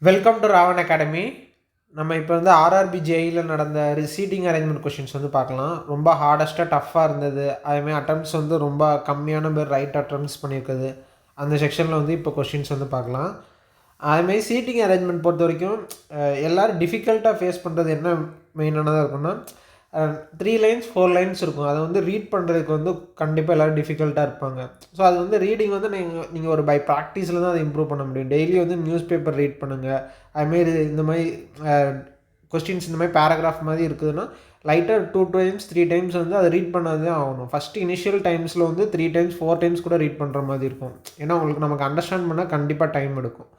Welcome to Raavan academy. நம்ம இப்போ வந்து ஆர்ஆர்பி ஜேஇயில் நடந்த சீட்டிங் அரேஞ்ச்மெண்ட் கொஷின்ஸ் வந்து பார்க்கலாம். ரொம்ப ஹார்டஸ்ட்டாக டஃப்பாக இருந்தது. அதேமாதிரி அட்டம்ப்ட்ஸ் வந்து ரொம்ப கம்மியான பேர் ரைட் அட்டம்ப்ட்ஸ் பண்ணியிருக்குது. அந்த செக்ஷனில் வந்து இப்போ கொஷின்ஸ் வந்து பார்க்கலாம். அதுமாரி சீட்டிங் அரேஞ்ச்மெண்ட் பொறுத்த வரைக்கும் எல்லோரும் டிஃபிகல்ட்டாக ஃபேஸ் பண்ணுறது என்ன மெயினானதாக இருக்குன்னா 3 லைன்ஸ் 4 லைன்ஸ் இருக்கும். அதை வந்து ரீட் பண்ணுறதுக்கு வந்து கண்டிப்பாக எல்லோரும் டிஃபிகல்ட்டாக இருப்பாங்க. ஸோ அது வந்து ரீடிங் வந்து நீங்கள் ஒரு பை ப்ராக்டிஸில் தான் அதை இம்ப்ரூவ் பண்ண முடியும். டெய்லி வந்து நியூஸ் பேப்பர் ரீட் பண்ணுங்கள். அதுமாரி இந்த மாதிரி கொஸ்டின்ஸ் இந்த மாதிரி பேராகிராஃப் மாதிரி இருக்குதுன்னா லைட்டாக 2 டைம்ஸ் 3 டைம்ஸ் வந்து அதை ரீட் பண்ணாது தான் ஆகணும். ஃபஸ்ட்டு இனிஷியல் டைம்ஸில் வந்து 3 டைம்ஸ் 4 டைம்ஸ் கூட ரீட் பண்ணுற மாதிரி இருக்கும். ஏன்னா உங்களுக்கு நமக்கு அண்டர்ஸ்டாண்ட் பண்ணால் கண்டிப்பாக டைம் எடுக்கும்.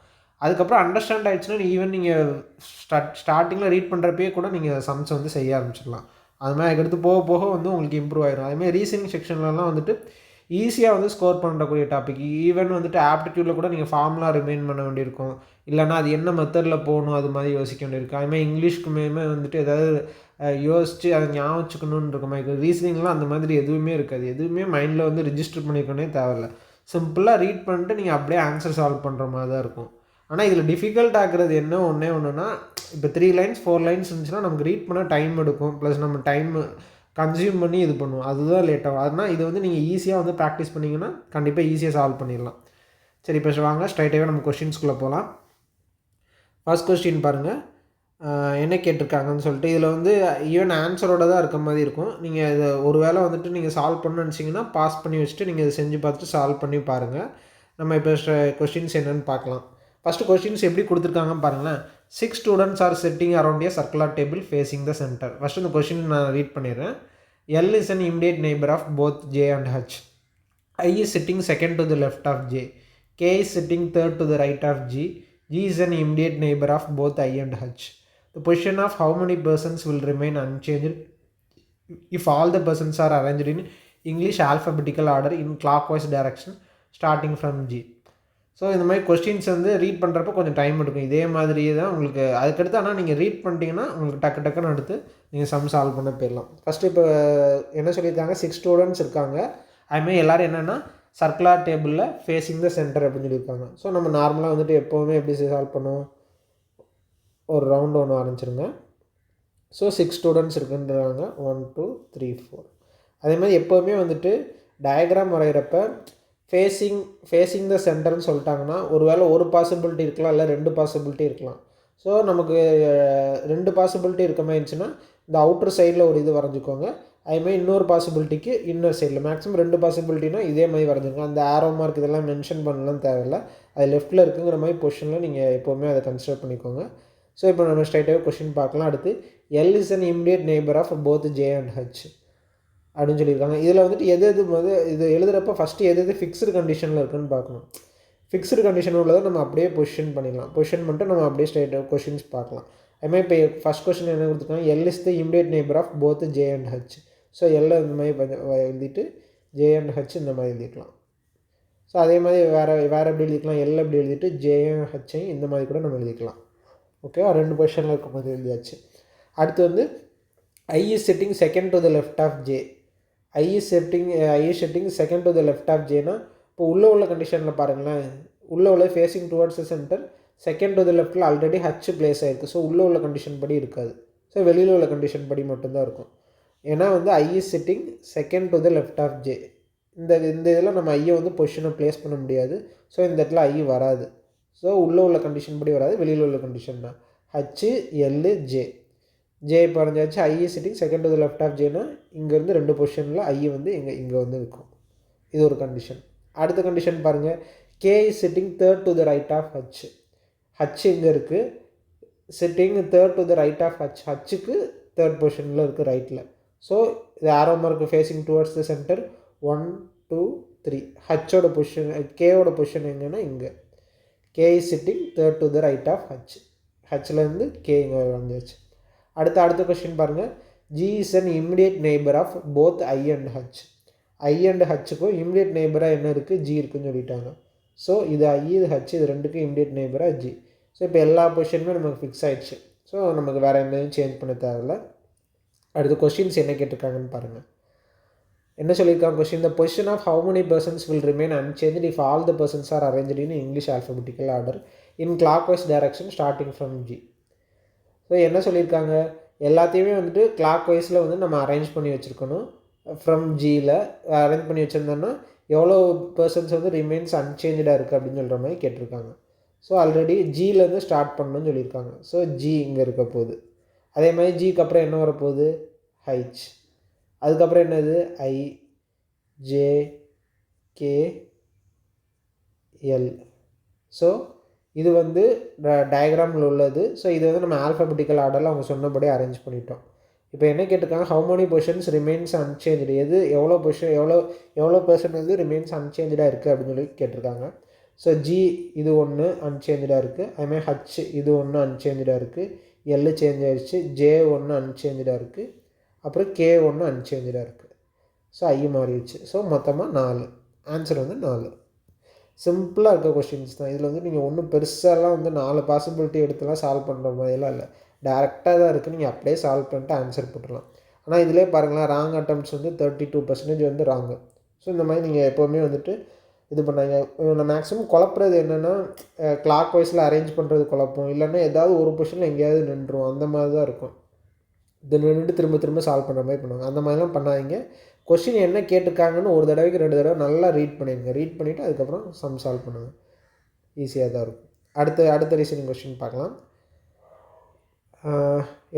அதுக்கப்புறம் அண்டர்ஸ்டாண்ட் ஆகிடுச்சுன்னா ஈவன் நீங்கள் ஸ்டார்டிங்கில் ரீட் பண்ணுறப்பே கூட நீங்கள் சம்ஸ் வந்து செய்ய ஆரம்பிச்சிடலாம். அதுமாதிரி அதுக்கடுத்து போக போக வந்து உங்களுக்கு இம்ப்ரூவ் ஆயிடும். அதுமாதிரி ரீசனிங் செக்ஷன்லலாம் வந்துட்டு ஈஸியாக வந்து ஸ்கோர் பண்ணக்கூடிய டாபிக். ஈவன் வந்துட்டு ஆப்டிடியூடில் கூட நீங்கள் ஃபார்முலா ரிமைன் பண்ண வேண்டியிருக்கும். இல்லைனா அது என்ன மெத்தடில் போகணும் அது மாதிரி யோசிக்க வேண்டியிருக்கும். அதுமாதிரி இங்கிலீஷ்க்குமே வந்துட்டு ஏதாவது யோசித்து அதை ஞாபகம் வச்சுக்கணுன்னு இருக்க மாதிரி இருக்கும். ரீசனிங்லாம் அந்த மாதிரி எதுவுமே இருக்காது. எதுவுமே மைண்டில் வந்து ரிஜிஸ்டர் பண்ணிக்கணுன்னே தேவையில்லை. சிம்பிளாக ரீட் பண்ணிட்டு நீங்கள் அப்படியே ஆன்சர் சால்வ் பண்ணுற மாதிரி தான் இருக்கும். ஆனால் இதில் டிஃபிகல்ட் ஆகிறது என்ன ஒன்றுனா இப்போ 3 லைன்ஸ் 4 லைன்ஸ் இருந்துச்சுன்னா நமக்கு ரீட் பண்ண டைம் எடுக்கும். ப்ளஸ் நம்ம டைம் கன்சியூம் பண்ணி இது பண்ணுவோம். அதுதான் லேட் ஆகும். அதனால் இது வந்து நீங்கள் ஈஸியாக வந்து ப்ராக்டிஸ் பண்ணிங்கன்னா கண்டிப்பாக ஈஸியாக சால்வ் பண்ணிடலாம். சரி, இப்போ வாங்க ஸ்ட்ரைட்டாகவே நம்ம கொஷின்ஸ்குள்ளே போகலாம். ஃபர்ஸ்ட் கொஸ்டின் பாருங்கள், என்ன கேட்டிருக்காங்கன்னு சொல்லிட்டு. இதில் வந்து ஈவன் ஆன்சரோட தான் இருக்க மாதிரி இருக்கும். நீங்கள் இதை ஒரு வேளை வந்துட்டு நீங்கள் சால்வ் பண்ணணும்னு நினச்சிங்கன்னா பாஸ் பண்ணி வச்சுட்டு நீங்கள் இதை செஞ்சு பார்த்துட்டு சால்வ் பண்ணி பாருங்கள். நம்ம இப்போ கொஸ்டின்ஸ் என்னென்னு பார்க்கலாம். ஃபஸ்ட்டு கொஸ்டின்ஸ் எப்படி கொடுத்துருக்காங்கன்னு பாருங்களேன். 6 students are setting around A circular table facing the centre. First இந்த கொஸ்டின் நான் ரீட் பண்ணிடுறேன். L is an immediate neighbor of both J and H. I is sitting second to the left of J. K is sitting third to the right of G. G is an immediate neighbor of both I and H. The position of how many persons will remain unchanged if all the persons are arranged in English alphabetical order in clockwise direction starting from G. So இந்த மாதிரி questions வந்து read பண்ணுறப்ப கொஞ்சம் time எடுக்கும். இதே மாதிரியே தான் உங்களுக்கு அதுக்கடுத்து. ஆனால் நீங்கள் ரீட் பண்ணிட்டீங்கன்னா உங்களுக்கு டக்குன்னு எடுத்து நீங்கள் சம் சால்வ் பண்ண போயிடலாம். ஃபஸ்ட்டு இப்போ என்ன சொல்லியிருக்காங்க, 6 ஸ்டூடெண்ட்ஸ் இருக்காங்க. அதுமாதிரி எல்லோரும் என்னென்னா சர்க்குலர் டேபிளில் ஃபேஸிங் த சென்டர் அப்படின்னு சொல்லியிருக்காங்க. ஸோ நம்ம நார்மலாக வந்துட்டு எப்போவுமே எப்படி சால்வ் பண்ணுவோம், ஒரு ரவுண்டு ஒன்று ஆரம்பிச்சிருங்க. ஸோ 6 ஸ்டூடெண்ட்ஸ் இருக்குன்றாங்க. 1 2 3 4. அதே மாதிரி எப்போவுமே வந்துட்டு டயக்ராம் வரைகிறப்ப ஃபேஸிங் த சென்டர்னு சொல்லிட்டாங்கன்னா ஒரு வேளை ஒரு பாசிபிலிட்டி இருக்கலாம், இல்லை 2 பாசிபிலிட்டி இருக்கலாம். ஸோ நமக்கு 2 பாசிபிலிட்டி இருக்க மாதிரி இருந்துச்சுன்னா இந்த அவுட்டர் சைடில் ஒரு இது வரைஞ்சிக்கோங்க. அதுமாதிரி இன்னொரு பாசிபிலிட்டிக்கு இன்னொரு சைடில் மேக்ஸிமம் 2 பாசிபிலிட்டினா இதே மாதிரி வரைஞ்சிக்கோங்க. அந்த ஆரோ மார்க் இதெல்லாம் மென்ஷன் பண்ணலாம் தேவையில்லை. அது லெஃப்ட்டில் இருக்குங்கிற மாதிரி பொசிஷனில் நீங்கள் எப்போவுமே அதை கன்சிடர் பண்ணிக்கோங்க. ஸோ இப்போ நம்ம ஸ்ட்ரைட்டாகவே கொஸ்டின் பார்க்கலாம். அடுத்து L is an immediate neighbor of both J and H அப்படின்னு சொல்லியிருக்காங்க. இதில் வந்துட்டு எது இது எழுதுகிறப்ப ஃபஸ்ட்டு எது ஃபிக்ஸ்டு கண்டிஷனில் இருக்குதுன்னு பார்க்கணும். ஃபிக்ஸ்டு கண்டிஷன் உள்ளதை நம்ம அப்படியே பொசிஷன் பண்ணிக்கலாம். பொசிஷன் பண்ணிட்டு நம்ம அப்படியே ஸ்ட்ரைட்டாக கொஷின்ஸ் பார்க்கலாம். அதுமாதிரி இப்போ ஃபஸ்ட் கொஸ்டின் என்ன கொடுத்துருக்காங்க, L is the immediate neighbor of both J and H. So L இந்த மாதிரி எழுதிட்டு J and H இந்த மாதிரி எழுதிக்கலாம். ஸோ அதே மாதிரி வேறு எப்படி எழுதிக்கலாம், L எப்படி எழுதிட்டு J and H இந்த மாதிரி கூட நம்ம எழுதிக்கலாம். ஓகேவா, 2 பொசிஷனில் இருக்கும் போது எழுதியாச்சு. அடுத்து வந்து I is sitting second to the left of J. I is sitting second to the left of Jனா இப்போ உள்ள கண்டிஷனில் பாருங்களேன். உள்ள facing towards centre, second to the லெஃப்ட்டில் ஆல்ரெடி H பிளேஸ் ஆகிருக்கு. ஸோ உள்ள கண்டிஷன் படி இருக்காது. ஸோ வெளியில் உள்ள கண்டிஷன் படி மட்டும்தான் இருக்கும். ஏன்னா வந்து I is sitting second to the left of J. இந்த இதில் நம்ம ஐயை வந்து பொசிஷனை ப்ளேஸ் பண்ண முடியாது. ஸோ இந்த இடத்துல ஐ வராது. ஸோ உள்ள கண்டிஷன் படி வராது, வெளியில் உள்ள கண்டிஷன் தான். H L J. J பறஞ்சாச்சு. I is sitting second to the left of Jனா இங்கேருந்து 2 பொசிஷனில் I வந்து இங்கே வந்து இருக்கும். இது ஒரு கண்டிஷன். அடுத்த கண்டிஷன் பாருங்கள், K is sitting third to the right of H. H இங்கே இருக்குது, sitting third to the right of H. Hக்கு தேர்ட் பொசிஷனில் இருக்குது ரைட்டில். ஸோ இது arrow mark facing towards the centre. 1 2 3. Hோட பொசிஷன், Kவோட பொசிஷன் எங்கன்னா இங்கே. K is sitting third to the right of H. Hலேருந்து K இங்கே வந்துச்சு. அடுத்த கொஸ்டின் பாருங்கள், G is an immediate neighbor of both I and H. I and Hக்கும் immediate நெய்பராக என்ன இருக்குது, G இருக்குதுன்னு சொல்லிட்டாங்க. ஸோ இது I இது H இது ரெண்டுக்கும் இம்மிடியேட் நெய்பராக G. ஸோ இப்போ எல்லா பொசிஷனுமே நமக்கு ஃபிக்ஸ் ஆகிடுச்சு. ஸோ நமக்கு வேறு எதுவும் சேஞ்ச் பண்ண தேவையில்லை. அடுத்த கொஸ்டின்ஸ் என்ன கேட்டிருக்காங்கன்னு பாருங்கள். என்ன சொல்லியிருக்காங்க question, the position of how many persons will remain unchanged if all the persons are arranged in English alphabetical order in clockwise direction starting from G. So என்ன சொல்லியிருக்காங்க, எல்லாத்தையுமே வந்துட்டு கிளாக் வைஸில் வந்து நம்ம அரேஞ்ச் பண்ணி வச்சுருக்கணும். ஃப்ரம் ஜியில் அரேஞ்ச் பண்ணி வச்சுருந்தோன்னா எவ்வளோ பெர்சன்ஸ் வந்து ரிமைன்ஸ் அன்சேஞ்சாக இருக்குது அப்படின்னு சொல்கிற மாதிரி கேட்டிருக்காங்க. ஸோ ஆல்ரெடி ஜியிலேருந்து ஸ்டார்ட் பண்ணணும்னு சொல்லியிருக்காங்க. ஸோ ஜி இங்கே இருக்க போகுது. அதே மாதிரி ஜிக்கு அப்புறம் என்ன வரப்போகுது, ஹைச். அதுக்கப்புறம் என்னது, ஐ, ஜே, கே, எல். ஸோ இது வந்து டயக்ராமில் உள்ளது. ஸோ இது வந்து நம்ம ஆல்ஃபபெட்டிக்கல் ஆர்டரில் அவங்க சொன்னபடி அரேஞ்ச் பண்ணிட்டோம். இப்போ என்ன கேட்டிருக்காங்க, how many positions remains unchanged, எவ்வளோ பொசிஷன் எவ்வளோ பெர்சன்ட் வந்து ரிமைன்ஸ் அன்சேஞ்சாக இருக்குது அப்படின்னு சொல்லி கேட்டிருக்காங்க. ஸோ ஜி இது ஒன்று அன்சேஞ்சாக இருக்குது. அதுமாதிரி ஹச் இது ஒன்று அன்சேஞ்சாக இருக்குது. எல் சேஞ்ச் ஆகிடுச்சு. ஜே ஒன்று அன்சேஞ்சாக இருக்குது. அப்புறம் கே ஒன்று அன்சேஞ்சாக இருக்குது. ஸோ ஐ மாறிடுச்சு. ஸோ மொத்தமாக 4. ஆன்சர் வந்து 4. சிம்பிளாக இருக்க கொஷின்ஸ் தான். இதில் வந்து நீங்கள் ஒன்றும் பெருசாலாம் வந்து 4 பாசிபிலிட்டி எடுத்துலாம் சால்வ் பண்ணுற மாதிரிலாம் இல்லை. டேரெக்டாக தான் இருக்குது. நீங்கள் அப்படியே சால்வ் பண்ணிட்டு ஆன்சர் போட்டுடலாம். ஆனால் இதிலே பாருங்களேன், ராங் அட்டம்ப்ட்ஸ் வந்து 32% வந்து ராங்கு. ஸோ இந்த மாதிரி நீங்கள் எப்போவுமே வந்துட்டு இது பண்ணாங்க. நான் மேக்ஸிமம் குழப்புறது என்னென்னா, கிளாக் வைஸில் அரேஞ்ச் பண்ணுறது குழப்பம், இல்லைன்னா ஏதாவது ஒரு பொசிஷனில் எங்கேயாவது நின்றுடும், அந்த மாதிரி தான் இருக்கும். இது நின்றுட்டு திரும்ப திரும்ப சால்வ் பண்ணுற மாதிரி பண்ணுவாங்க. அந்த மாதிரிலாம் பண்ணாதீங்க. கொஷின் என்ன கேட்டிருக்காங்கன்னு ஒரு தடவைக்கு 2 தடவை நல்லா ரீட் பண்ணிடுங்க. ரீட் பண்ணிவிட்டு அதுக்கப்புறம் சம் சால்வ் பண்ணுங்கள். ஈஸியாக தான் இருக்கும். அடுத்த ரீசனிங் கொஷின் பார்க்கலாம்.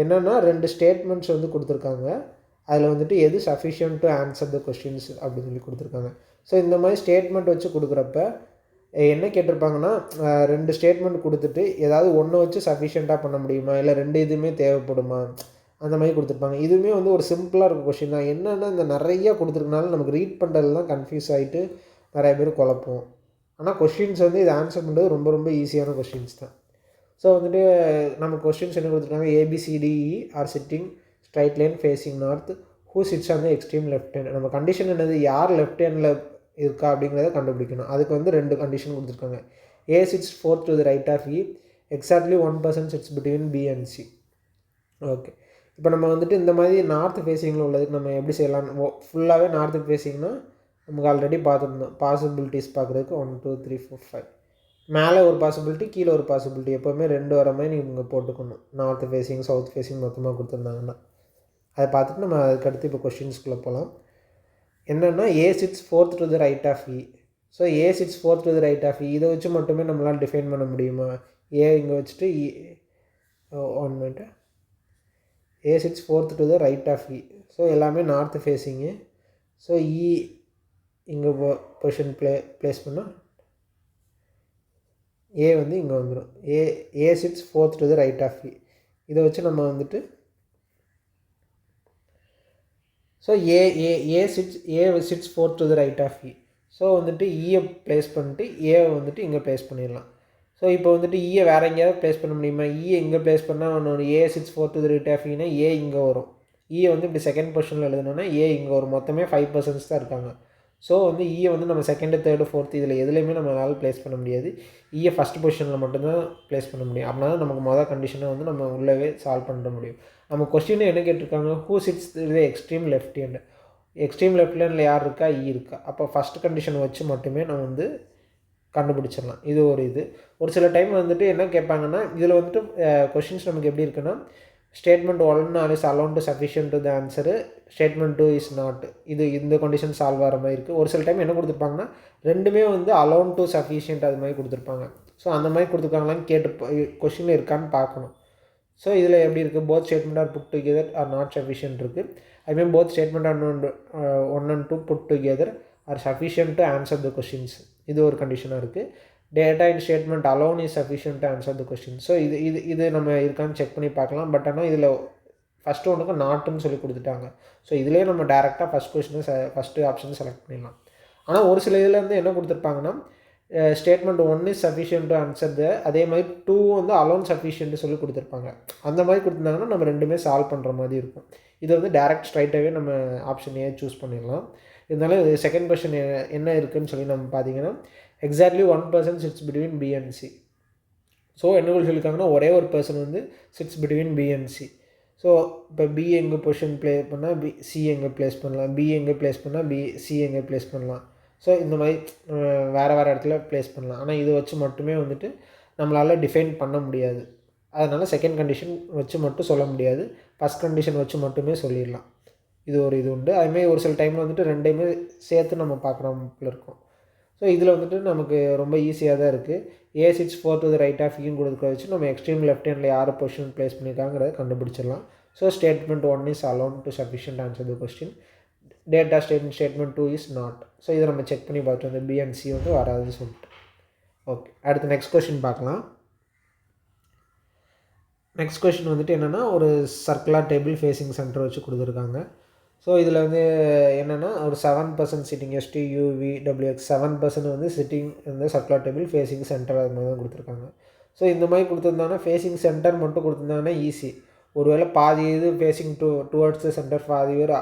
என்னென்னா 2 ஸ்டேட்மெண்ட்ஸ் வந்து கொடுத்துருக்காங்க. அதில் வந்துட்டு எது sufficient to answer the questions அப்படின்னு சொல்லி கொடுத்துருக்காங்க. ஸோ இந்த மாதிரி ஸ்டேட்மெண்ட் வச்சு கொடுக்குறப்ப என்ன கேட்டிருப்பாங்கன்னா, 2 ஸ்டேட்மெண்ட் கொடுத்துட்டு ஏதாவது ஒன்று வச்சு சஃபிஷியண்ட்டாக பண்ண முடியுமா, இல்லை 2 இதுவுமே தேவைப்படுமா, அந்த மாதிரி கொடுத்துருப்பாங்க. இதுவுமே வந்து ஒரு சிம்பிளாக இருக்க கொஷின் தான். என்னென்னா இந்த நிறையா கொடுத்துருக்கனால நமக்கு ரீட் பண்ணுறது தான் கன்ஃபியூஸ் ஆகிட்டு நிறைய பேர் குழப்போம். ஆனால் கொஷின்ஸ் வந்து இது ஆன்சர் பண்ணுறது ரொம்ப ரொம்ப ஈஸியான கொஷின்ஸ் தான். ஸோ வந்துட்டு நம்ம கொஸ்டின்ஸ் என்ன கொடுத்துருக்காங்க, ABCDE are sitting straight line facing north, who chits on the extreme left hand. நம்ம கண்டிஷன் என்னது, யார் லெஃப்ட் ஹேண்டில் இருக்கா அப்படிங்கிறத கண்டுபிடிக்கணும். அதுக்கு வந்து 2 கண்டிஷன் கொடுத்துருக்காங்க. A sits fourth to the right of E, exactly 1% sits between B and C. Okay, இப்போ நம்ம வந்துட்டு இந்த மாதிரி நார்த் ஃபேஸிங்கில் உள்ளதுக்கு நம்ம எப்படி செய்யலாம், ஃபுல்லாகவே நார்த்து ஃபேஸிங்னா நமக்கு ஆல்ரெடி பார்த்துருந்தோம். பாசிபிலிட்டிஸ் பார்க்குறதுக்கு 1 2 3 4 5, மேலே ஒரு பாசிபிலிட்டி கீழே ஒரு பாசிபிலிட்டி, எப்போவுமே 2 வர மாதிரி நீங்கள் போட்டுக்கணும். நார்த் ஃபேஸிங் சவுத் ஃபேஸிங் மொத்தமாக கொடுத்துருந்தாங்கன்னா அதை பார்த்துட்டு நம்ம அதுக்கடுத்து இப்போ கொஷின்ஸ்குள்ளே போகலாம். என்னென்னா A sits fourth to the right of E. So A sits fourth to the right of E, இதை வச்சு மட்டுமே நம்மளால் டிஃபைன் பண்ண முடியுமா. ஏ இங்கே வச்சுட்டு E 1 minute, A sits fourth to the right of E. So எல்லாமே நார்த் ஃபேஸிங்கு. ஸோ இ இங்கே பொசிஷன் ப்ளேஸ் பண்ணால் ஏ வந்து இங்கே வந்துடும். A sits fourth to the right of E. இதை வச்சு நம்ம வந்துட்டு so A sits fourth to the right of E. So வந்துட்டு இயை ப்ளேஸ் பண்ணிட்டு ஏவை வந்துட்டு இங்கே ப்ளேஸ் பண்ணிடலாம். ஸோ இப்போ வந்துட்டு இயை வேறு எங்கேயாவது ப்ளேஸ் பண்ண முடியுமா, இயை இங்கே ப்ளேஸ் பண்ணால் ஒன்று A sits fourth to the right of இனா ஏ இங்கே வரும். இயை வந்து இப்படி செகண்ட் பொசிஷனில் எழுதணுன்னா ஏ இங்கே வரும். மொத்தமே 5% தான் இருக்காங்க. ஸோ வந்து இயை வந்து நம்ம செகண்டு தேர்டு ஃபோர்த்து இதில் எதுலேயுமே நம்மளால் ப்ளேஸ் பண்ண முடியாது. இயை ஃபஸ்ட் பொசிஷனில் மட்டும்தான் ப்ளேஸ் பண்ண முடியும். அப்படின்னா தான் நமக்கு மொதல் கண்டிஷனை வந்து நம்ம உள்ளவே சால்வ் பண்ண முடியும். நம்ம கொஸ்டின் என்ன கேட்டிருக்காங்க, who chits the extreme left hand. Extreme left ஹேண்டில் யார் இருக்கா, இ இருக்கா. அப்போ ஃபஸ்ட் கண்டிஷனை வச்சு மட்டுமே நம்ம வந்து கண்டுபிடிச்சிடலாம். இது ஒரு சில டைம் வந்துட்டு என்ன கேட்பாங்கன்னா, இதில் வந்துட்டு கொஷின்ஸ் நமக்கு எப்படி இருக்குன்னா, statement 1 is alone to sufficient to the answer, statement 2 is not. இந்த கண்டிஷன் சால்வ் ஆகிற மாதிரி இருக்குது. ஒரு சில டைம் என்ன கொடுத்துருப்பாங்கன்னா, ரெண்டுமே வந்து அலோன் டு சஃபிஷியன்ட் அது மாதிரி கொடுத்துருப்பாங்க. ஸோ அந்த மாதிரி கொடுத்துருக்காங்களான்னு கேட்டு கொஷினில் இருக்கான்னு பார்க்கணும். ஸோ இதில் எப்படி இருக்குது, both statement are put together are not sufficient இருக்குது. அதுமாதிரி both statement are 1 and 2 put together are sufficient to answer the questions. இது ஒரு கண்டிஷனாக இருக்குது. Data in statement alone is sufficient to answer the question. So இது நம்ம இருக்கான்னு check பண்ணி பார்க்கலாம். பட் ஆனால் இதில் ஃபஸ்ட்டு ஒன்றுக்கு நாட்டுன்னு சொல்லி கொடுத்துட்டாங்க. ஸோ இதிலே நம்ம டேரெக்டாக ஃபஸ்ட்டு ஆப்ஷன் செலக்ட் பண்ணிடலாம். ஆனால் ஒரு சில இதில் வந்து என்ன கொடுத்துருப்பாங்கன்னா, statement 1 is sufficient to answer the, அதே மாதிரி 2 வந்து அலோன் சஃபிஷியன்ட்டு சொல்லி கொடுத்துருப்பாங்க. அந்த மாதிரி கொடுத்துருந்தாங்கன்னா நம்ம ரெண்டுமே சால்வ் பண்ணுற மாதிரி இருக்கும். இது வந்து டேரெக்ட் ஸ்ட்ரைட்டாகவே நம்ம ஆப்ஷன் ஏ சூஸ் பண்ணிடலாம். இருந்தாலும் செகண்ட் கொஸ்டின் என்ன இருக்குதுன்னு சொல்லி நம்ம பார்த்தீங்கன்னா, exactly 1% sits between B and C. So என்ன சொல்லியிருக்காங்கன்னா, ஒரே ஒரு பர்சன் வந்து sits between B and C. So இப்போ பி எங்கே பொசிஷன் ப்ளே பண்ணால் சி எங்கே ப்ளேஸ் பண்ணலாம், பி எங்கே ப்ளேஸ் பண்ணால் சி எங்கே ப்ளேஸ் பண்ணலாம். ஸோ இந்த மாதிரி வேறு இடத்துல ப்ளேஸ் பண்ணலாம். ஆனால் இதை வச்சு மட்டுமே வந்துட்டு நம்மளால் டிஃபைன் பண்ண முடியாது. அதனால் செகண்ட் கண்டிஷன் வச்சு மட்டும் சொல்ல முடியாது. ஃபஸ்ட் கண்டிஷன் வச்சு மட்டுமே சொல்லிடலாம். இது உண்டு. அதுமாதிரி ஒரு சில டைமில் வந்துட்டு ரெண்டையுமே சேர்த்து நம்ம பார்க்குறோம்ல இருக்கும். ஸோ இதில் வந்துட்டு நமக்கு ரொம்ப ஈஸியாக தான் இருக்குது. A sits 4 to the right of ஈன்னு கொடுக்க வச்சு நம்ம எக்ஸ்ட்ரீம் லெஃப்ட் ஹேண்டில் யார் பொசிஷன் ப்ளேஸ் பண்ணியிருக்காங்கிறத கண்டுபிடிச்சிடலாம். So statement 1 is alone to sufficient answer the question. Data statement 2 is not. So இதை நம்ம செக் பண்ணி பார்த்தோம். இந்த பி அண்ட் சி வந்து வராதுன்னு சொல்லிட்டு. ஓகே, அடுத்து நெக்ஸ்ட் கொஸ்டின் பார்க்கலாம். நெக்ஸ்ட் கொஸ்டின் வந்துட்டு என்னென்னா, ஒரு சர்க்குலர் டேபிள் ஃபேஸிங் சென்டர் வச்சு கொடுத்துருக்காங்க. ஸோ இதில் வந்து என்னென்னா, ஒரு 7% சிட்டிங் STUVWX 7% வந்து சிட்டிங் இந்த சர்க்குலர் டேபிள் ஃபேஸிங் சென்டர் அது மாதிரி தான் கொடுத்துருக்காங்க. ஸோ இந்த மாதிரி கொடுத்துருந்தாங்கன்னா ஃபேஸிங் சென்டர் மட்டும் கொடுத்துருந்தாங்கன்னா ஈஸி. ஒருவேளை பாதி இது ஃபேஸிங் டுவர்ட்ஸ் த சென்டர், பாதி பேர்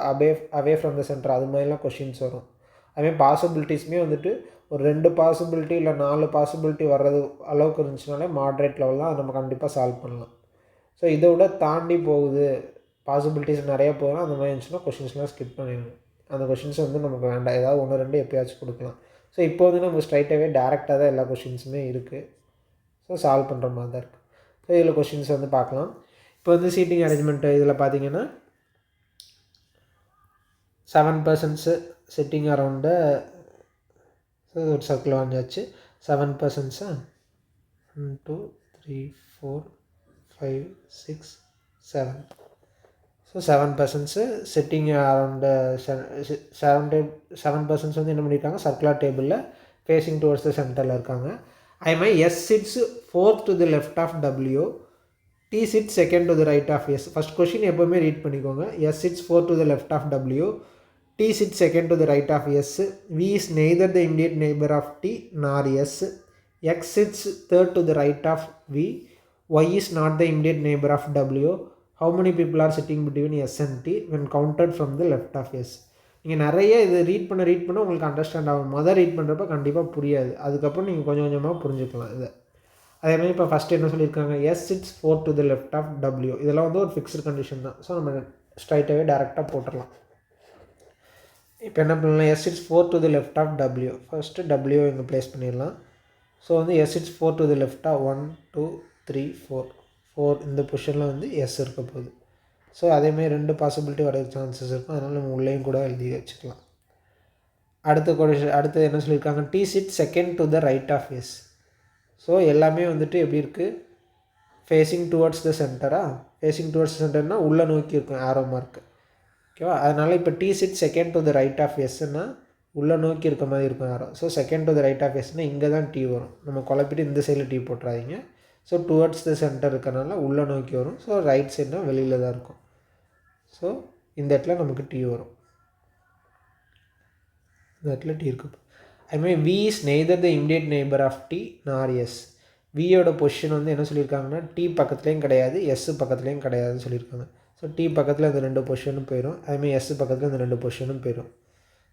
அவே ஃப்ரம் த சென்டர், அது மாதிரிலாம் கொஷின்ஸ் வரும். அதுமாதிரி பாசிபிலிட்டிஸுமே வந்துட்டு ஒரு 2 பாசிபிலிட்டி இல்லை 4 பாசிபிலிட்டி வர்றது அளவுக்கு இருந்துச்சுனாலே மாட்ரேட் லெவல் தான், அதை நம்ம கண்டிப்பாக சால்வ் பண்ணலாம். ஸோ இதை விட தாண்டி போகுது, பாசிபிலிட்டிஸ் நிறையா போகலாம், அந்த மாதிரி இருந்துச்சுன்னா கொஷின்ஸ்லாம் ஸ்கிப் பண்ணிடுங்க. அந்த கொஷின்ஸ் வந்து நமக்கு வேண்டாம். ஏதாவது 1-2 எப்போயாச்சும் கொடுக்கலாம். ஸோ இப்போ வந்து நம்ம ஸ்ட்ரைட்டாகவே டேரெக்டாக தான் எல்லா கொஷின்ஸுமே இருக்குது. ஸோ சால்வ் பண்ணுற மாதிரி தான் இருக்குது. ஸோ இதில் கொஷின்ஸ் வந்து பார்க்கலாம். இப்போ வந்து சீட்டிங் அரேஞ்ச்மெண்ட்டு இதில் பார்த்தீங்கன்னா 7% சிட்டிங் அரவுண்டு. ஸோ ஒரு சர்க்கிள் வாங்கியாச்சு. 7% 1 2 3 4 5 6 7. ஸோ 7% சிட்டிங் அரவுண்டு 7% வந்து என்ன பண்ணியிருக்காங்க, சர்க்குலர் டேபிளில் ஃபேஸிங் டுவர்ட்ஸ் த சென்டரில் இருக்காங்க. அதுமாதிரி S sits 4th to the left of W, T sits 2nd to the right of S. First question எப்போவுமே ரீட் பண்ணிக்கோங்க. S sits 4th to the left of W, T sits 2nd to the right of S, V is neither the immediate neighbor of T nor S, X sits 3rd to the right of V, Y is not the immediate neighbor of W, how many people are sitting between S and T when counted from the left of S. நீங்கள் நிறைய இது read பண்ண உங்களுக்கு understand ஆகும். மொதல் read பண்ணுறப்ப கண்டிப்பாக புரியாது. அதுக்கப்புறம் நீங்கள் கொஞ்சம் கொஞ்சமாக புரிஞ்சுக்கலாம் இதை. அதேமாதிரி இப்போ ஃபஸ்ட்டு என்ன சொல்லியிருக்காங்க, S sits 4 to the left of W. இதெல்லாம் வந்து ஒரு ஃபிக்ஸ்டு கண்டிஷன் தான். ஸோ நம்ம ஸ்ட்ரைட்டாகவே டேரெக்டாக போட்டுடலாம். இப்போ என்ன பண்ணலாம், S sits 4 to the left of W. First W இங்கே ப்ளேஸ் பண்ணிடலாம். ஸோ வந்து S sits 4 to the left of 1 2 3 4 இந்த பொசிஷனில் வந்து S இருக்க போகுது. ஸோ அதேமாதிரி 2 பாசிபிலிட்டி வர சான்சஸ் இருக்கும். அதனால் நம்ம உள்ளேயும் கூட எழுதி வச்சுக்கலாம். அடுத்து என்ன சொல்லியிருக்காங்க, T sits 2nd to the right of S. So எல்லாமே வந்துட்டு எப்படி இருக்குது, ஃபேஸிங் டுவர்ட்ஸ் த சென்டரா. ஃபேஸிங் டுவர்ட்ஸ் சென்டர்னால் உள்ளே நோக்கி இருக்கும் ஆரோ மார்க்கு. ஓகேவா. அதனால் இப்போ T sits 2nd to the right of Sனால் உள்ளே நோக்கி இருக்க மாதிரி இருக்கும் arrow. So 2nd to the right of Sனால் இங்கே தான் T வரும். நம்ம குழப்பிட்டு இந்த சைடில் T போட்டுறாதீங்க. ஸோ டுவர்ட்ஸ் த சென்டர் இருக்கிறனால உள்ளே நோக்கி வரும். ஸோ ரைட் சைட்னா வெளியில் தான் இருக்கும். ஸோ இந்த இடத்துல நமக்கு T வரும். இந்த இடத்துல T இருக்கு. அதுமாதிரி V is neither the immediate neighbor of T nor S. Vயோட பொசிஷன் வந்து என்ன சொல்லியிருக்காங்கன்னா, T பக்கத்துலேயும் கிடையாது, S பக்கத்துலேயும் கிடையாதுன்னு சொல்லியிருக்காங்க. ஸோ T பக்கத்தில் இந்த 2 பொசிஷனும் போயிடும். அதுமாதிரி S பக்கத்தில் இந்த 2 பொசிஷனும் போயிடும்.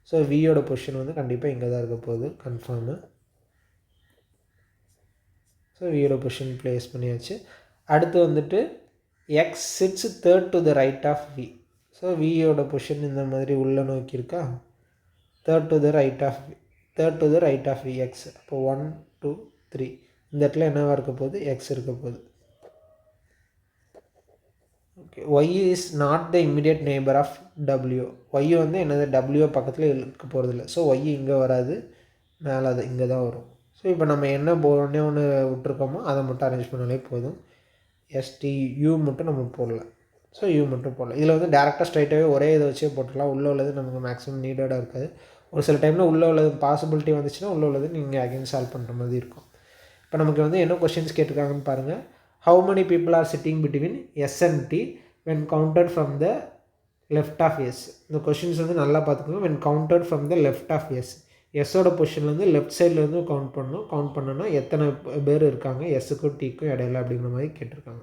ஸோ Vயோட பொசிஷன் வந்து கண்டிப்பாக இங்கே தான் இருக்க போகுது கன்ஃபார்மு. ஸோ Vயோட பொசிஷன் ப்ளேஸ் பண்ணியாச்சு. அடுத்து வந்துட்டு X sits 3rd to the right of V. So Vயோட பொசிஷன் இந்த மாதிரி உள்ளே நோக்கி இருக்கா, 3rd to the right of V X. அப்போ 1 2 3 இந்த இடத்துல என்னவாக இருக்க போகுது, X இருக்க போகுது. Okay. Y is not the immediate neighbor of W. Y வந்து என்னது W பக்கத்தில் இருக்க போகிறதில்ல. ஸோ Y இங்கே வராது, மேலே அது இங்கே தான் வரும். ஸோ இப்போ நம்ம என்ன ஒன்று விட்டுருக்கோமோ அதை மட்டும் அரேஞ்ச் பண்ணாலே போதும். STU மட்டும் நம்ம போடல. ஸோ U மட்டும் போடல. இதில் வந்து டேரெக்டாக ஸ்ட்ரைட்டாகவே ஒரே இதை வச்சே போட்டுடலாம். உள்ளே உள்ளது நமக்கு மேக்ஸிமம் நீடடாக இருக்காது. ஒரு சில டைமில் உள்ளே உள்ளது பாசிபிலிட்டி வந்துச்சுன்னா உள்ளே உள்ளது நீங்கள் அகைன் சால்வ் பண்ணுற மாதிரி இருக்கும். இப்போ நமக்கு வந்து என்ன கொஷின்ஸ் கேட்டிருக்காங்கன்னு பாருங்கள். How many people are sitting between S and T when counted from the left of S. இந்த கொஷின்ஸ் வந்து நல்லா பார்த்துக்கோங்க. when counted from the left of S. எஸ்ஸோட பொசிஷன்லேருந்து லெஃப்ட் சைட்லேருந்து கவுண்ட் பண்ணோன்னா எத்தனை பேர் இருக்காங்க எஸ்ஸுக்கும் Tக்கும் இடையில அப்படிங்கிற மாதிரி கேட்டிருக்காங்க.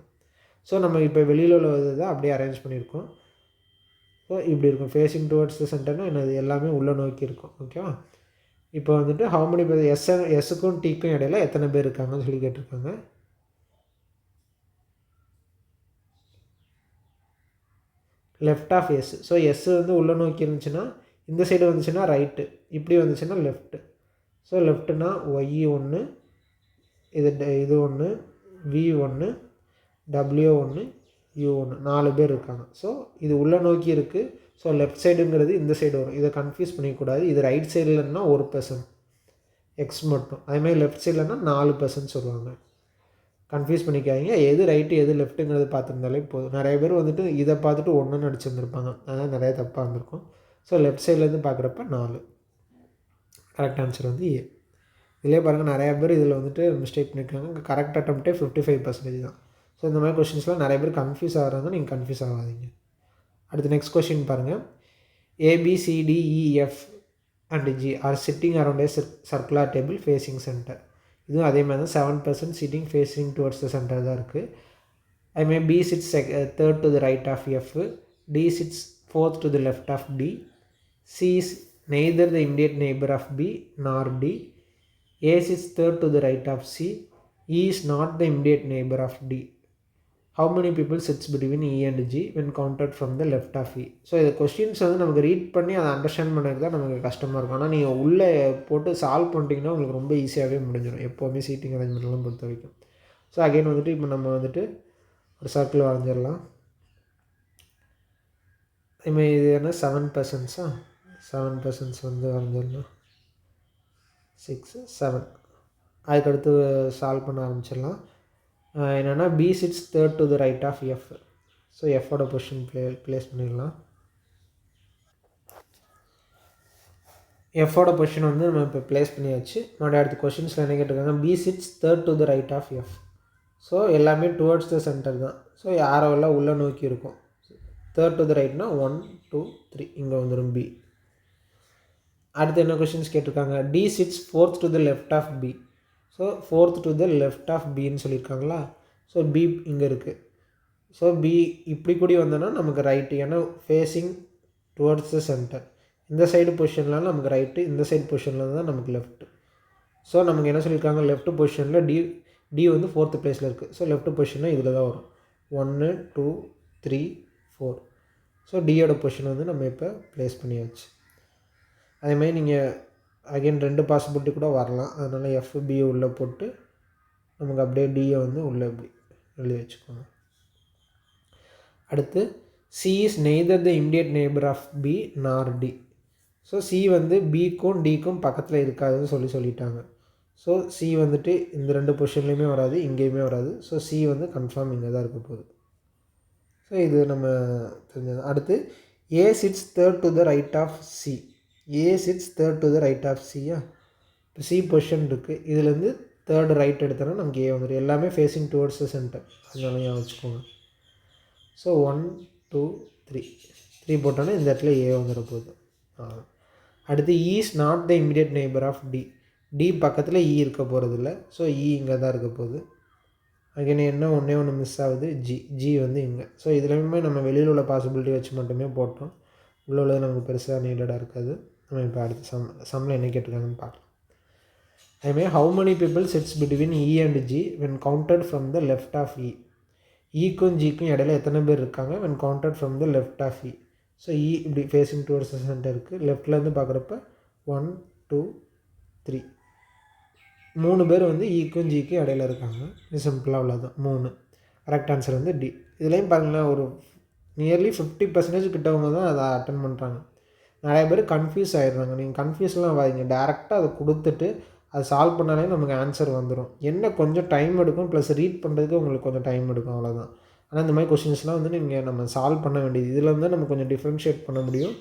ஸோ நம்ம இப்போ வெளியில் உள்ளது தான் அப்படியே அரேஞ்ச் பண்ணியிருக்கோம். ஸோ இப்படி இருக்கும். ஃபேஸிங் டுவர்ட்ஸ் த சென்டர்னால் என்னது எல்லாமே உள்ளே நோக்கி இருக்கும். ஓகேவா. இப்போ வந்துட்டு ஹவு மெனி பேர் எஸ்ஸுக்கும் Tக்கும் இடையில எத்தனை பேர் இருக்காங்கன்னு சொல்லி கேட்டிருக்காங்க. Left of S. So S வந்து உள்ளே நோக்கி இருந்துச்சுன்னா இந்த சைடு வந்துச்சுன்னா ரைட்டு, இப்படி வந்துச்சுன்னா லெஃப்ட்டு. ஸோ லெஃப்ட்டுனா ஒய் 1, இது ஒன்று, வி ஒன்று, டபிள்யூ ஒன்று, யூ ஒன்று, 4 பேர் இருக்காங்க. ஸோ இது உள்ளே நோக்கி இருக்குது. ஸோ லெஃப்ட் சைடுங்கிறது இந்த சைடு வரும். இதை கன்ஃபியூஸ் பண்ணிக்கூடாது. இது ரைட் சைட்லன்னா 1% எக்ஸ் மட்டும். அதேமாதிரி லெஃப்ட் சைட்லன்னா 4% சொல்லுவாங்க. கன்ஃபியூஸ் பண்ணிக்காதீங்க. எது ரைட்டு எது லெஃப்ட்டுங்கிறது பார்த்துருந்தாலே போதும். நிறைய பேர் வந்துட்டு இதை பார்த்துட்டு 1ன்னு அடிச்சுருந்துருப்பாங்க. அதனால் நிறைய தப்பாக இருந்திருக்கும். ஸோ லெஃப்ட் சைட்லேருந்து பார்க்குறப்ப 4. கரெக்ட் ஆன்சர் வந்து ஏ. இதிலே பாருங்கள் நிறையா பேர் இதில் வந்துட்டு மிஸ்டேக் பண்ணியிருக்காங்க. கரெக்ட் அட்டம்ப்டே 55% தான். ஸோ இந்த மாதிரி கொஷின்ஸ்லாம் நிறைய பேர் கன்ஃபியூஸ் ஆகிறாங்க. நீங்கள் கன்ஃபியூஸ் ஆகாதீங்க. அடுத்து நெக்ஸ்ட் கொஷின் பாருங்கள். ABCDEF and G are sitting around a circular table facing center. இதுவும் அதே மாதிரி தான் 7% sitting facing towards the center தான் இருக்குது. அதுமாதிரி B sits third to the right of F, D sits fourth to the left of D, C is neither the immediate neighbor of B nor D, A sits third to the right of C, E is not the immediate neighbor of D. How many people sits between E and G when counted from the left of E? So இது questions வந்து நமக்கு read பண்ணி அதை understand பண்ணுறது தான் நமக்கு கஷ்டமாக இருக்கும். ஆனால் நீங்கள் உள்ளே போட்டு சால்வ் பண்ணிட்டீங்கன்னா உங்களுக்கு ரொம்ப ஈஸியாகவே முடிஞ்சிடும். எப்போவுமே சீட்டிங் அரேஞ்ச்மெண்ட்லாம் பொறுத்த வரைக்கும். ஸோ அகைன் வந்துட்டு இப்போ நம்ம வந்துட்டு ஒரு சர்க்கிள் வரைஞ்சிடலாம். அதுமாதிரி இது என்ன 7%? 7% வந்து வரைஞ்சிடலாம். 6, 7. அதுக்கடுத்து சால்வ் பண்ண ஆரம்பிச்சிடலாம். என்னென்னா B sits third to the right of F. So எஃபோட பொசிஷன் ப்ளேஸ் பண்ணிடலாம். எஃபோட பொசிஷன் வந்து நம்ம இப்போ ப்ளேஸ் பண்ணியாச்சு. மறுபடியும் அடுத்த கொஷின்ஸில் என்ன கேட்டிருக்காங்க, B sits third to the right of F. So எல்லாமே டுவர்ட்ஸ் த சென்டர் தான். ஸோ யாரோவெல்லாம் உள்ளே நோக்கி இருக்கும். தேர்ட் டு த ரைட்னா 1, 2, 3 இங்கே வந்துடும் B. அடுத்து என்ன கொஷின்ஸ் கேட்டிருக்காங்க, D sits fourth to the left of B. So fourth to the left of Bன்னு சொல்லியிருக்காங்களா. ஸோ B இங்கே இருக்குது. ஸோ B இப்படி கூடி வந்தோன்னா நமக்கு ரைட்டு, ஏன்னா ஃபேஸிங் டுவர்ட்ஸ் த சென்டர். இந்த சைடு பொசிஷன்லாம் நமக்கு ரைட்டு, இந்த சைடு பொசிஷனில் தான் நமக்கு லெஃப்ட்டு. ஸோ நமக்கு என்ன சொல்லியிருக்காங்க, லெஃப்ட் பொசிஷனில் டி வந்து 4th பிளேஸில் இருக்குது. ஸோ லெஃப்ட் பொசிஷனாக இதில் தான் வரும். 1, 2, 3, 4. ஸோ டியோட பொசிஷன் வந்து நம்ம இப்போ ப்ளேஸ் பண்ணியாச்சு. அதேமாதிரி நீங்கள் அகைன் 2 பாசிபிலிட்டி கூட வரலாம். அதனால் FBயை உள்ளே போட்டு நமக்கு அப்படியே டியை வந்து உள்ளே இப்படி எழுதி வச்சுக்கோங்க. அடுத்து C is neither the immediate neighbor of B nor D. So C வந்து Bக்கும் Dக்கும் பக்கத்தில் இருக்காதுன்னு சொல்லிட்டாங்க. ஸோ C வந்துட்டு இந்த 2 பொசிஷன்லேயுமே வராது, இங்கேயுமே வராது. ஸோ C வந்து கன்ஃபார்ம் இங்கே தான் இருக்க போகுது. ஸோ இது நம்ம தெரிஞ்சது. அடுத்து A sits third to the right of C. A sits third to the right of C. இப்போ C பொசிஷன் இருக்குது. இதுலேருந்து தேர்டு ரைட் எடுத்தோன்னா நமக்கு A வந்துடும். எல்லாமே ஃபேஸிங் டுவர்ட்ஸ் த சென்டர், அதனால ஞாபகம் வச்சுக்கோங்க. ஸோ 1, 2, 3 போட்டோன்னா இந்த இடத்துல A வந்துட போகுது. அடுத்து E is not the immediate neighbor of D. D பக்கத்தில் E இருக்க போகிறதில்ல. ஸோ E இங்கே தான் இருக்க போகுது. அகைன் என்ன ஒன்று மிஸ் ஆகுது, G வந்து இங்கே. ஸோ இதுலேயுமே நம்ம வெளியில் உள்ள பாசிபிலிட்டி வச்சு மட்டுமே போட்டோம். உள்ளே உள்ளது நமக்கு பெருசாக நீடடாக இருக்காது. நம்ம இப்போ அடுத்த சம்மில் என்ன கேட்டிருக்காங்கன்னு பார்க்கலாம். அதுமாதிரி how many people sits between E and G when counted from the left of E. ஈக்கும் ஜிக்கும் இடையில எத்தனை பேர் இருக்காங்க when counted from the left of E. So E இப்படி ஃபேஸிங் டுவர்ட்ஸ் த சென்டர் இருக்குது. லெஃப்ட்லேருந்து பார்க்குறப்ப 1, 2, 3 3 பேர் வந்து ஈக்கும் ஜிக்கும் இடையில இருக்காங்க. இது சிம்பிளாக உள்ளதான் 3. கரெக்ட் ஆன்சர் வந்து டி. இதுலேயும் பாருங்களேன், ஒரு நியர்லி 50% கிட்டவங்க தான் அதை அட்டன் பண்ணுறாங்க. நிறைய பேர் கன்ஃபியூஸ் ஆகிடுறாங்க. நீங்கள் கன்ஃபியூஸ்லாம் ஆகாதீங்க, டேரெக்டாக அதை கொடுத்துட்டு அதை சால்வ் பண்ணாலே நமக்கு ஆன்சர் வந்துடும். என்ன கொஞ்சம் டைம் எடுக்கும், ப்ளஸ் ரீட் பண்ணுறதுக்கு உங்களுக்கு கொஞ்சம் டைம் எடுக்கும், அவ்வளோதான். ஆனால் இந்த மாதிரி கொஷின்ஸ்லாம் வந்து நம்ம சால்வ் பண்ண வேண்டியது. இதில் வந்து நம்ம கொஞ்சம் டிஃப்ரென்ஷியேட் பண்ண முடியும்.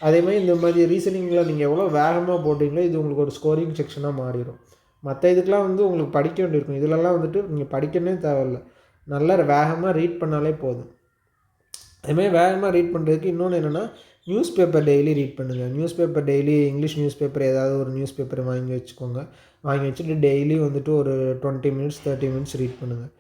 அதேமாதிரி இந்த மாதிரி ரீசனிங்கில் நீங்கள் எவ்வளோ வேகமாக போட்டிங்களோ இது உங்களுக்கு ஒரு ஸ்கோரிங் செக்ஷனாக மாறிடும். மற்ற இதுக்கெலாம் வந்து உங்களுக்கு படிக்க வேண்டியிருக்கும். இதிலெல்லாம் வந்துட்டு நீங்கள் படிக்கவே தேவையில்லை, நல்லா வேகமாக ரீட் பண்ணாலே போதும். அதுமாதிரி வேகமாக ரீட் பண்ணுறதுக்கு இன்னொன்று என்னென்னா, நியூஸ் பேப்பர் டெய்லி ரீட் பண்ணுங்கள். News paper daily English news paper ஏதாவது ஒரு நியூஸ் பேப்பர் வாங்கி வச்சுக்கோங்க. வாங்கி வச்சுட்டு டெய்லி வந்துட்டு ஒரு 20 மினிட்ஸ் 30 மினிட்ஸ் ரீட் பண்ணுங்கள்.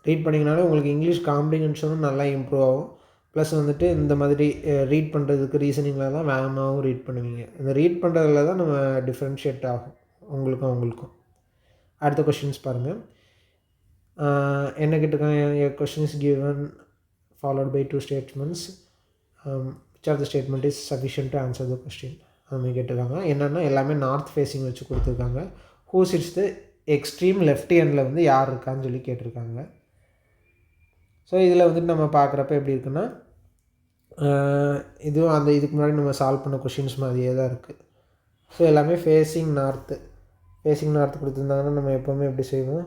ரீட் பண்ணிங்கனாலே உங்களுக்கு இங்கிலீஷ் காம்ப்ரிஹென்ஷனும் நல்லா இம்ப்ரூவ் ஆகும். ப்ளஸ் வந்துட்டு இந்த மாதிரி ரீட் பண்ணுறதுக்கு ரீசனிங்கில் தான் வேகமாகவும் ரீட் பண்ணுவீங்க. இந்த ரீட் பண்ணுறதுல தான் நம்ம டிஃப்ரென்ஷியேட் ஆகும் உங்களுக்கும். அடுத்த கொஷின்ஸ் பாருங்கள். என்ன கேட்டிருக்காங்க, questions given followed by 2 statements. Which of the statement is sufficient to answer the question? அது மாதிரி கேட்டிருக்காங்க. என்னென்னா எல்லாமே நார்த் ஃபேஸிங் வச்சு கொடுத்துருக்காங்க. Who sits the extreme left handle வந்து யார் இருக்கான்னு சொல்லி கேட்டிருக்காங்க. ஸோ இதில் வந்துட்டு நம்ம பார்க்குறப்ப எப்படி இருக்குன்னா, இதுவும் அந்த இதுக்கு முன்னாடி நம்ம சால்வ் பண்ண கொஷின்ஸ் மாதிரியே தான் இருக்குது. ஸோ எல்லாமே ஃபேஸிங் நார்த்து கொடுத்துருந்தாங்கன்னா நம்ம எப்போவுமே எப்படி செய்வோம்,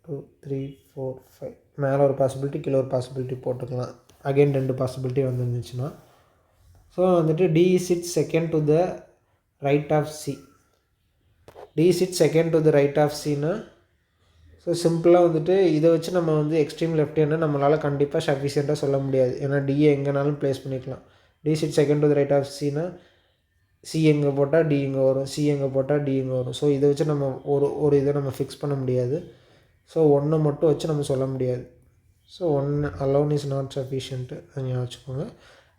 2 3 4 5 மேலே ஒரு பாசிபிலிட்டி கீழே ஒரு பாசிபிலிட்டி போட்டுக்கலாம். அகெயின் 2 பாசிபிலிட்டி வந்துருந்துச்சுன்னா. ஸோ வந்துட்டு D sits second to the right of C. D sits second to the right of Cனா, ஸோ சிம்பிளாக வந்துட்டு இதை வச்சு நம்ம வந்து எக்ஸ்ட்ரீம் லெஃப்ட் ஹேண்டை நம்மளால் கண்டிப்பாக சஃபிஷியண்ட்டாக சொல்ல முடியாது. ஏன்னா டிஏ எங்கேனாலும் ப்ளேஸ் பண்ணிக்கலாம். D sits second to the right of Cனா சி எங்கே போட்டால் டி இங்கே வரும், சி எங்கே போட்டால் டி இங்கே வரும். ஸோ இதை வச்சு நம்ம ஒரு இதை நம்ம ஃபிக்ஸ் பண்ண முடியாது. ஸோ ஒன்றை மட்டும் வச்சு நம்ம சொல்ல முடியாது. ஸோ ஒன்று அலோன் இஸ் நாட் சஃபிஷியன்ட்டு ஞாபகம் வச்சுக்கோங்க.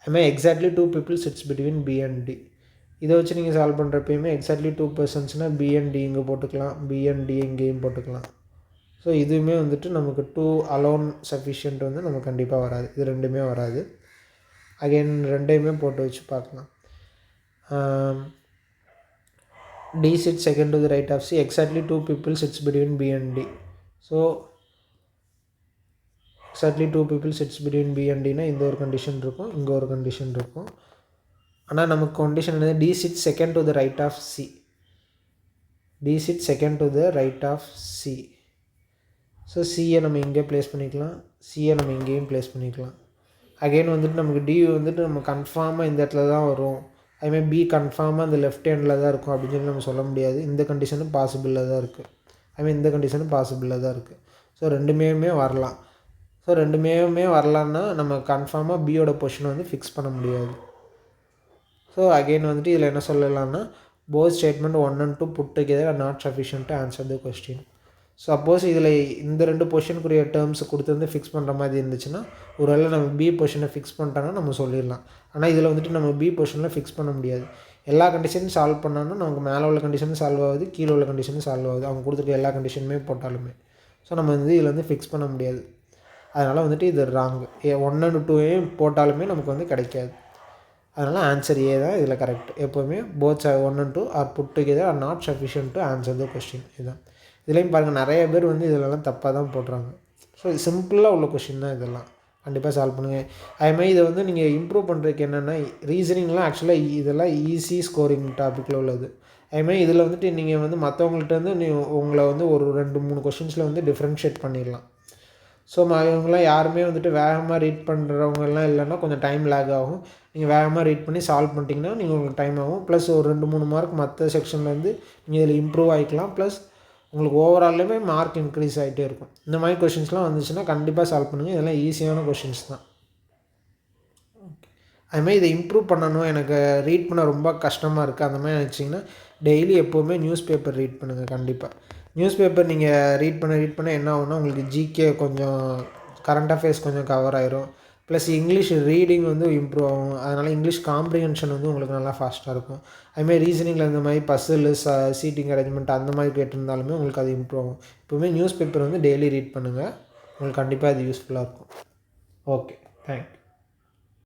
அதுமாதிரி exactly 2 people sits between B and D. இதை வச்சு நீங்கள் சால்வ் பண்ணுறப்பயுமே எக்ஸாக்ட்லி 2 personsனால் B and D இங்கே போட்டுக்கலாம், B and D இங்கேயும் போட்டுக்கலாம். ஸோ இதுவுமே வந்துட்டு நமக்கு 2 அலோன் சஃபிஷியன்ட் வந்து நமக்கு கண்டிப்பாக வராது. இது ரெண்டுமே வராது. அகெயின் ரெண்டையுமே போட்டு வச்சு பார்க்கலாம். D sits second to the right of C. Exactly 2 people sits between B and D. So exactly 2 people sits between B and Dனா இந்த ஒரு கண்டிஷன் இருக்கும், இங்கே ஒரு கண்டிஷன் இருக்கும். ஆனால் நமக்கு கண்டிஷன் என்னது, D sits second to the right of C. D sits second to the right of C. So சியை நம்ம இங்கே ப்ளேஸ் பண்ணிக்கலாம், சியை நம்ம இங்கேயும் ப்ளேஸ் பண்ணிக்கலாம். அகெயின் வந்துட்டு நமக்கு டி வந்துட்டு நம்ம கன்ஃபார்மாக இந்த இடத்துல தான் வரும், அதுமாதிரி பி கன்ஃபார்மாக அந்த லெஃப்ட் ஹேண்டில் தான் இருக்கும் அப்படின்னு சொல்லி நம்ம சொல்ல முடியாது. இந்த கண்டிஷனும் பாசிபிளாக தான் இருக்குது, அதுமாதிரி இந்த கண்டிஷனும் பாசிபிளாக தான் இருக்குது. ஸோ ரெண்டுமே வரலாம். ஸோ ரெண்டுமே வரலான்னா நம்ம கன்ஃபார்மாக பியோட பொசிஷனை வந்து ஃபிக்ஸ் பண்ண முடியாது. ஸோ அகெயின் வந்துட்டு இதில் என்ன சொல்லலாம்னா, both statement 1 and 2 put together are not sufficient to answer the question. Suppose இதில் இந்த 2 பொசிஷனுக்குரிய டேர்ம்ஸ் கொடுத்து வந்து ஃபிக்ஸ் பண்ணுற மாதிரி இருந்துச்சுன்னா, ஒரு வேளை நம்ம பி பொசிஷனை ஃபிக்ஸ் பண்ணிட்டாங்கன்னா நம்ம சொல்லிடலாம். ஆனால் இதில் வந்துட்டு நம்ம பி பொசிஷனில் ஃபிக்ஸ் பண்ண முடியாது. எல்லா கண்டிஷனும் சால்வ் பண்ணோன்னா நமக்கு மேலே உள்ள கண்டிஷனும் சால்வ் ஆகுது, கீழே உள்ள கண்டிஷனும் சால்வ் ஆகுது, அவங்க கொடுத்துருக்க எல்லா கண்டிஷனுமே போட்டாலுமே. ஸோ நம்ம வந்து இதில் வந்து ஃபிக்ஸ் பண்ண முடியாது. அதனால் வந்துட்டு இது ராங்கு. 1 and 2 போட்டாலுமே நமக்கு வந்து கிடைக்காது. அதனால் ஆன்சர் ஏ தான் இதில் கரெக்ட். எப்போவுமே both 1 and 2 are put together are not sufficient to answer the question. இதுதான். இதுலேயும் பாருங்கள் நிறைய பேர் வந்து இதிலெல்லாம் தப்பாக தான் போடுறாங்க. ஸோ சிம்பிளாக உள்ள கொஷின் தான் இதெல்லாம், கண்டிப்பாக சால்வ் பண்ணுங்கள். அதுமாதிரி இதை வந்து நீங்கள் இம்ப்ரூவ் பண்ணுறதுக்கு என்னென்னா, ரீசனிங்லாம் ஆக்சுவலாக இதெல்லாம் ஈஸி ஸ்கோரிங் டாப்பிக்கில் உள்ளது. அதுமாதிரி இதில் வந்துட்டு நீங்கள் வந்து மற்றவங்கள்ட்ட வந்து உங்களை வந்து ஒரு 2-3 கொஷின்ஸில் வந்து டிஃப்ரென்ஷியேட் பண்ணிடலாம். ஸோ இவங்களாம் யாருமே வந்துட்டு வேகமாக ரீட் பண்ணுறவங்கலாம் இல்லைன்னா கொஞ்சம் டைம் லேக் ஆகும். நீங்கள் வேகமாக ரீட் பண்ணி சால்வ் பண்ணிட்டீங்கன்னா நீங்கள் உங்களுக்கு டைம் ஆகும். ப்ளஸ் ஒரு 2-3 மார்க் மற்ற செக்ஷன்லேருந்து நீங்கள் இதில் இம்ப்ரூவ் ஆகிக்கலாம். ப்ளஸ் உங்களுக்கு ஓவராலுமே மார்க் இன்க்ரீஸ் ஆகிட்டே இருக்கும். இந்த மாதிரி கொஷின்ஸ்லாம் வந்துச்சுன்னா கண்டிப்பாக சால்வ் பண்ணுங்கள். இதெல்லாம் ஈஸியான கொஷின்ஸ் தான். அதுமாதிரி இதை இம்ப்ரூவ் பண்ணணும், எனக்கு ரீட் பண்ண ரொம்ப கஷ்டமாக இருக்குது அந்த மாதிரி நினச்சிங்கன்னா, டெய்லி எப்போவுமே நியூஸ் பேப்பர் ரீட் பண்ணுங்கள். கண்டிப்பாக நியூஸ் பேப்பர் நீங்கள் ரீட் பண்ண என்ன ஆகும்னா, உங்களுக்கு ஜிகே கொஞ்சம் கரண்ட் அஃபேர்ஸ் கொஞ்சம் கவர் ஆயிரும். ப்ளஸ் இங்கிலீஷ் ரீடிங் வந்து இம்ப்ரூவ் ஆகும். அதனால் இங்கிலீஷ் காம்ப்ரிஹென்ஷன் வந்து உங்களுக்கு நல்லா ஃபாஸ்ட்டாக இருக்கும். அதுமாதிரி ரீசனிங்கில் இந்த மாதிரி பசில் சீட்டிங் அரேஞ்ச்மெண்ட் அந்த மாதிரி கேட்டிருந்தாலுமே உங்களுக்கு அது இம்ப்ரூவ் ஆகும். எப்போவுமே நியூஸ் பேப்பர் வந்து டெய்லி ரீட் பண்ணுங்கள், உங்களுக்கு கண்டிப்பாக அது யூஸ்ஃபுல்லாக இருக்கும். Okay, thank you.